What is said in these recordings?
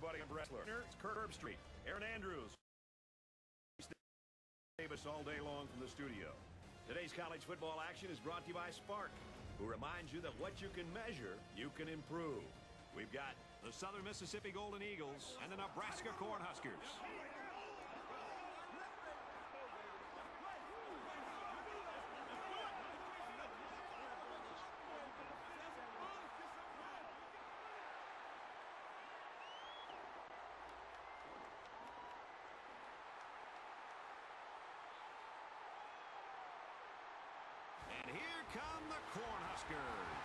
everybody on wrestler. It's Curb Street, Aaron Andrews, Davis all day long from the studio. Today's college football action is brought to you by Spark, who reminds you that what you can measure, you can improve. We've got the Southern Mississippi Golden Eagles and the Nebraska Cornhuskers. And here come the Cornhuskers.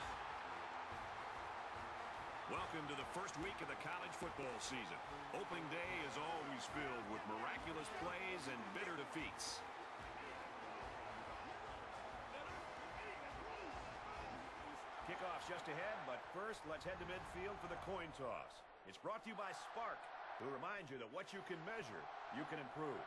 Welcome to the first week of the college football season. Opening day is always filled with miraculous plays and bitter defeats. Kickoff's just ahead, but first let's head to midfield for the coin toss. It's brought to you by Spark, who reminds you that what you can measure, you can improve.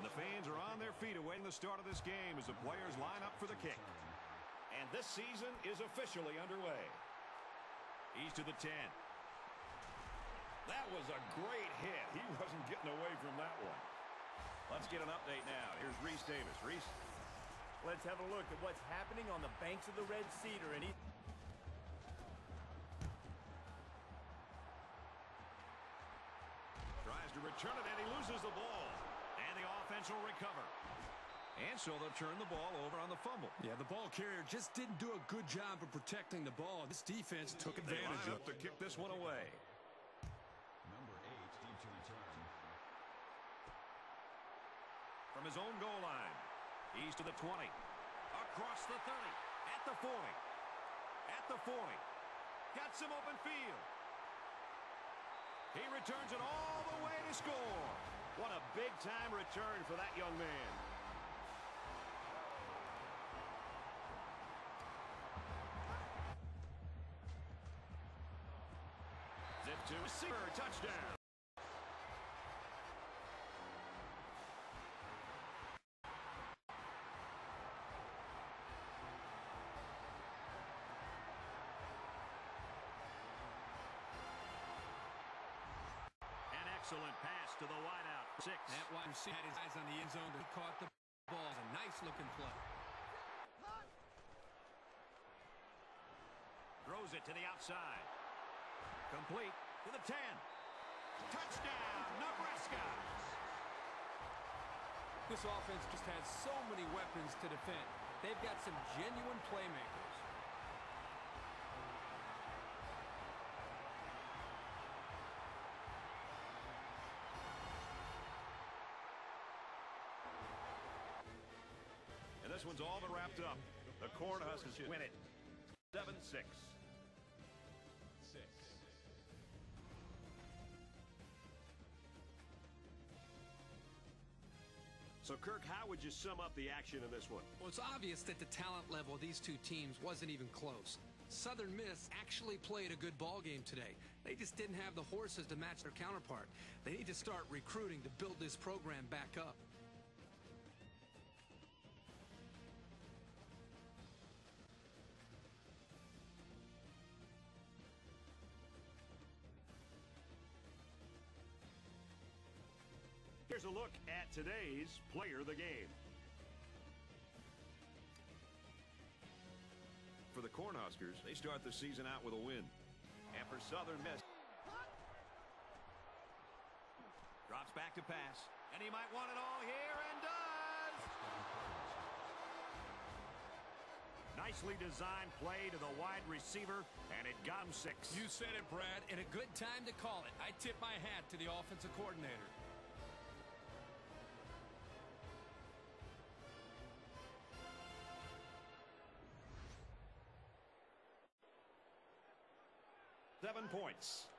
And the fans are on their feet awaiting the start of this game as the players line up for the kick. And this season is officially underway. He's to the 10. That was a great hit. He wasn't getting away from that one. Let's get an update now. Here's Reese Davis. Reese. Let's have a look at what's happening on the banks of the Red Cedar. And tries to return it, and he loses the ball. And the offense will recover. And so they'll turn the ball over on the fumble. Yeah, the ball carrier just didn't do a good job of protecting the ball. This defense took advantage of it. To kick this one away. Number 8, deep to return. From his own goal line. He's to the 20. Across the 30. At the 40. At the 40. Got some open field. He returns it all the way to score. What a big-time return for that young man. Zip to receiver, touchdown. Excellent pass to the wideout. 6. That wide receiver had his eyes on the end zone. He caught the ball. It's a nice-looking play. Throws it to the outside. Complete to the 10. Touchdown, Nebraska! This offense just has so many weapons to defend. They've got some genuine playmakers. And this one's all but wrapped up. The Cornhuskers win it 7-6. So, Kirk, how would you sum up the action in this one? Well, it's obvious that the talent level of these two teams wasn't even close. Southern Miss actually played a good ball game today. They just didn't have the horses to match their counterpart. They need to start recruiting to build this program back up. Here's a look at today's player of the game. For the Cornhuskers, they start the season out with a win. And for Southern Miss, drops back to pass. And he might want it all here, and does! Nicely designed play to the wide receiver, and it got him 6. You said it, Brad, and a good time to call it. I tip my hat to the offensive coordinator. Seven points.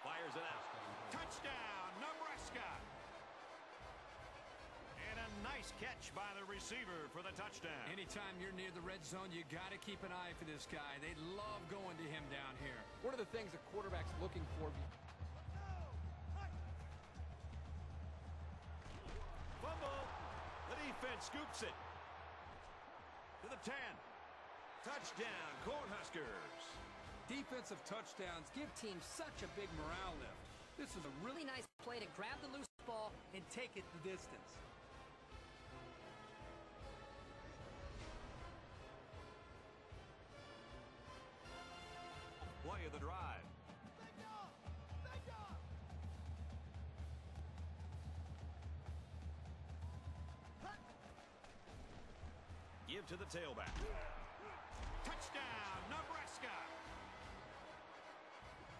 Fires it out. Touchdown, Nebraska! And a nice catch by the receiver for the touchdown. Anytime you're near the red zone, you got to keep an eye for this guy. They love going to the things a quarterback's looking for. Fumble. The defense scoops it. To the 10. Touchdown, Cornhuskers. Defensive touchdowns give teams such a big morale lift. This is a really nice play to grab the loose ball and take it the distance. Play of the drive. Give to the tailback. Touchdown, Nebraska.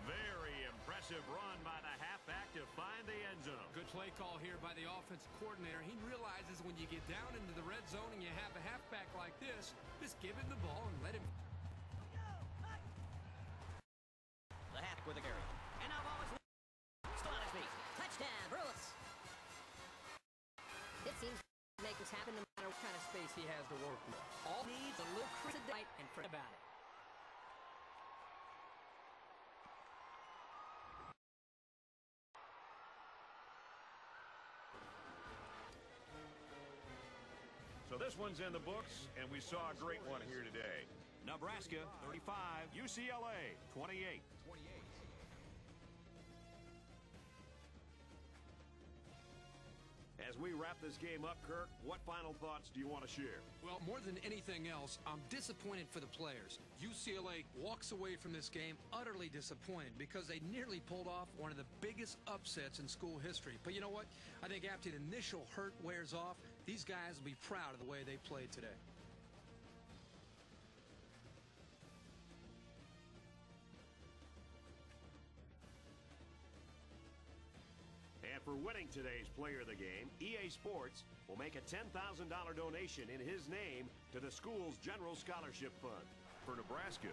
Very impressive run by the halfback to find the end zone. Good play call here by the offensive coordinator. He realizes when you get down into the red zone and you have a halfback like this, just give him the ball and let him. The half with a carry. And now ball is still on his feet. Touchdown, Bruce. It seems to make this happen no matter what kind of space he has to work with. All needs a little credit and forget about it. So this one's in the books, and we saw a great one here today. Nebraska, 35. UCLA, 28. As we wrap this game up, Kirk, what final thoughts do you want to share? Well, more than anything else, I'm disappointed for the players. UCLA walks away from this game utterly disappointed because they nearly pulled off one of the biggest upsets in school history. But you know what? I think after the initial hurt wears off, these guys will be proud of the way they played today. And for winning today's player of the game, EA Sports will make a $10,000 donation in his name to the school's General Scholarship Fund. For Nebraska,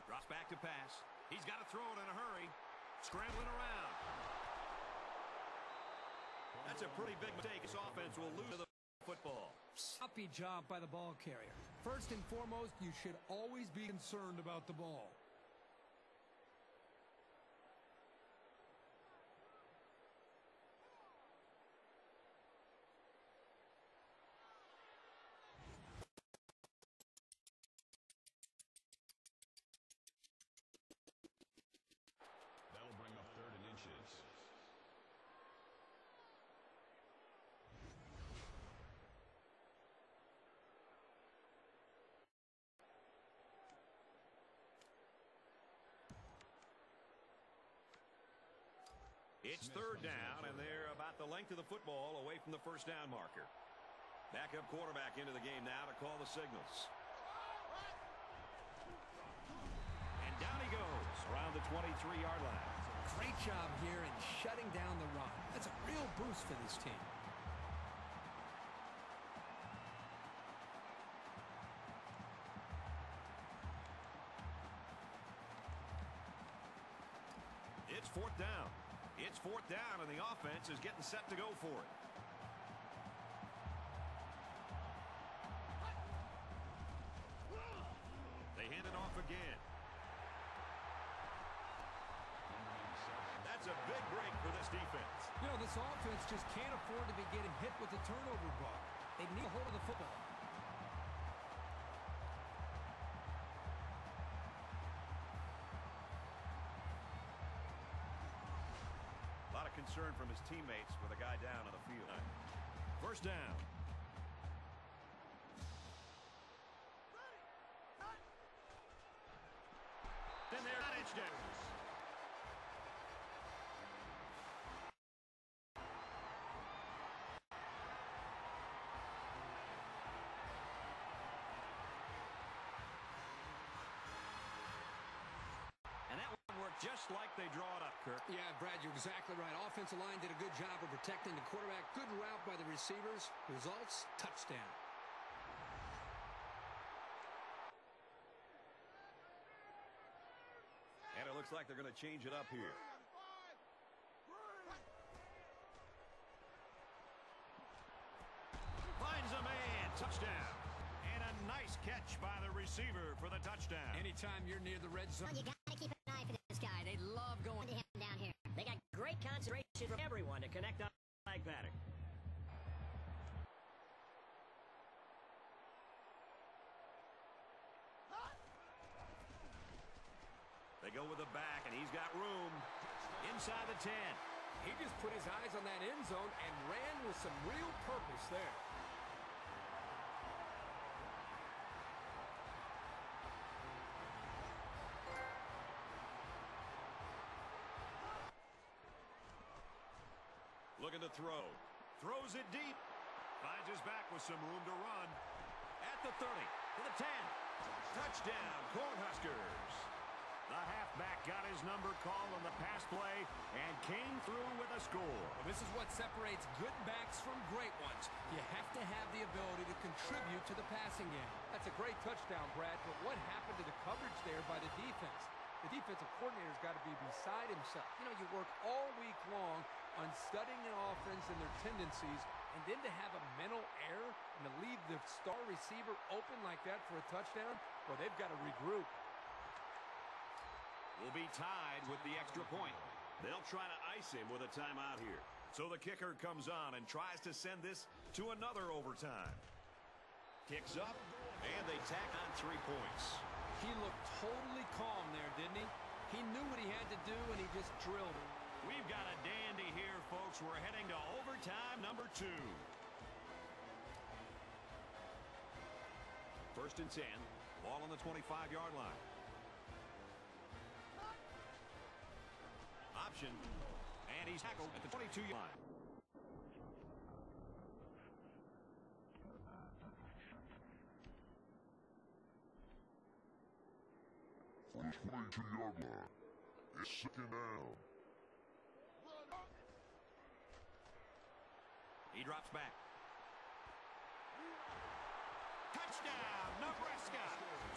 drops back to pass. He's got to throw it in a hurry. Scrambling around. That's a pretty big mistake. This offense will lose the football. Sloppy job by the ball carrier. First and foremost, you should always be concerned about the ball. That'll bring up 3rd and inches. It's 3rd down, and they're about the length of the football away from the first down marker. Backup quarterback into the game now to call the signals. And down he goes around the 23-yard line. Great job here in shutting down the run. That's a real boost for this team. It's 4th down. It's 4th down, and the offense is getting set to go for it. They hand it off again. That's a big break for this defense. You know, this offense just can't afford to be getting hit with the turnover ball. They need a hold of the football. A lot of concern from his teammates with a guy down on the field. 1st down. Then they're not inch down. And that one worked just like they draw it up, Kirk. Yeah, Brad, you're exactly right. Offensive line did a good job of protecting the quarterback. Good route by the receivers. Results, touchdown. And it looks like they're going to change it up here. Finds a man. Touchdown. And a nice catch by the receiver for the touchdown. Anytime you're near the red zone. You got to keep an eye They love going to him down here. They got great concentration from everyone to connect on the flag pattern. They go with the back, and he's got room inside the 10. He just put his eyes on that end zone and ran with some real purpose there. Looking to throw. Throws it deep. Finds his back with some room to run. At the 30, to the 10. Touchdown, Cornhuskers. The halfback got his number called on the pass play and came through with a score. Well, this is what separates good backs from great ones. You have to have the ability to contribute to the passing game. That's a great touchdown, Brad, but what happened to the coverage there by the defense? The defensive coordinator's got to be beside himself. You know, you work all week long on studying an offense and their tendencies, and then to have a mental error and to leave the star receiver open like that for a touchdown, well, they've got to regroup. Will be tied with the extra point. They'll try to ice him with a timeout here. So the kicker comes on and tries to send this to another overtime. Kicks up, and they tack on 3 points. He looked totally calm there, didn't he? He knew what he had to do, and he just drilled it. We've got a dandy here, folks. We're heading to overtime number 2. First and 10. Ball on the 25-yard line. Option. And he's tackled at the 22-yard line. On the 22-yard line. It's second down. He drops back. Touchdown, Nebraska!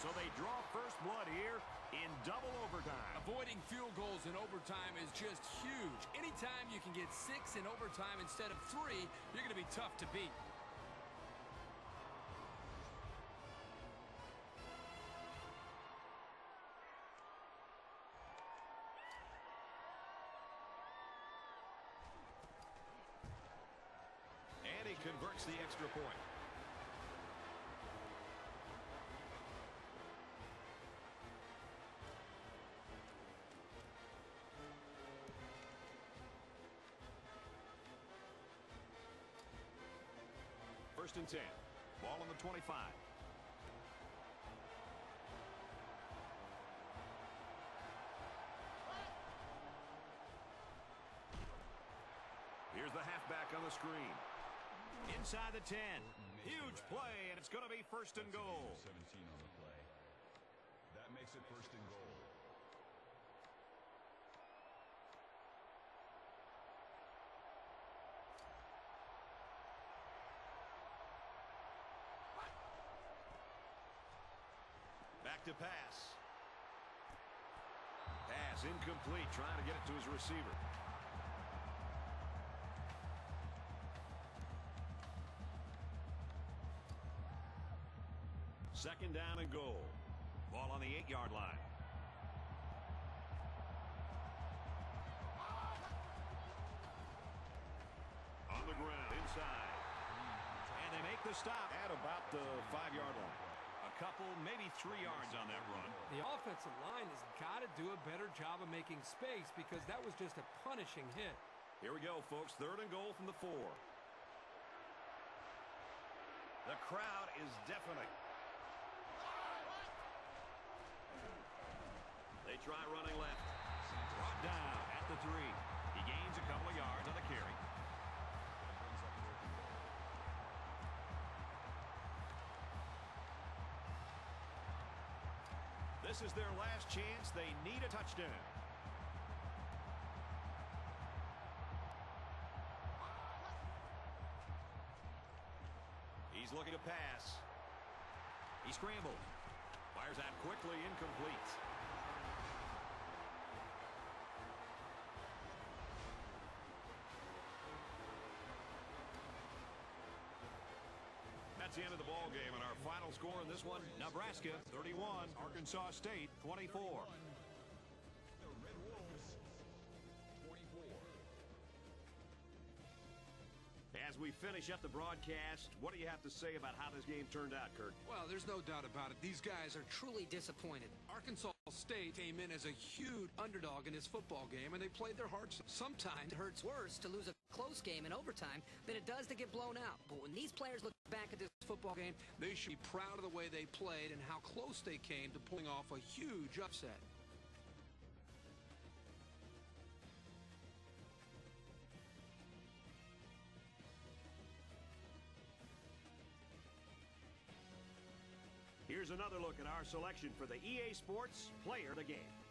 So they draw first blood here in double overtime. Avoiding field goals in overtime is just huge. Anytime you can get 6 in overtime instead of 3, you're going to be tough to beat. And he converts the extra point. First and 10. Ball on the 25. Here's the halfback on the screen. Inside the 10. Huge play, and it's going to be first and goal. 17 on the play. That makes it first and goal. Back to pass. Pass incomplete, trying to get it to his receiver. Second down and goal. Ball on the 8-yard line. On the ground, inside. And they make the stop at about the 5-yard line. A couple, maybe 3 yards on that run. The offensive line has got to do a better job of making space because that was just a punishing hit. Here we go, folks. Third and goal from the 4. The crowd is deafening. They try running left. Brought down at the 3. He gains a couple of yards on the carry. This is their last chance. They need a touchdown. He's looking to pass. He scrambled. Fires out quickly, incomplete. That's the end of the ball game, and our final score in this one: Nebraska 31, Arkansas State 24. The Red Wolves As we finish up the broadcast, what do you have to say about how this game turned out, Kurt? Well, there's no doubt about it. These guys are Truly disappointed. Arkansas State came in as a huge underdog in this football game, and they played their hearts. Sometimes It hurts worse to lose a close game in overtime than it does to get blown out. But when these players look back at this football game, they should be proud of the way they played and how close they came to pulling off a huge upset. Here's another look at our selection for the EA Sports Player of the Game.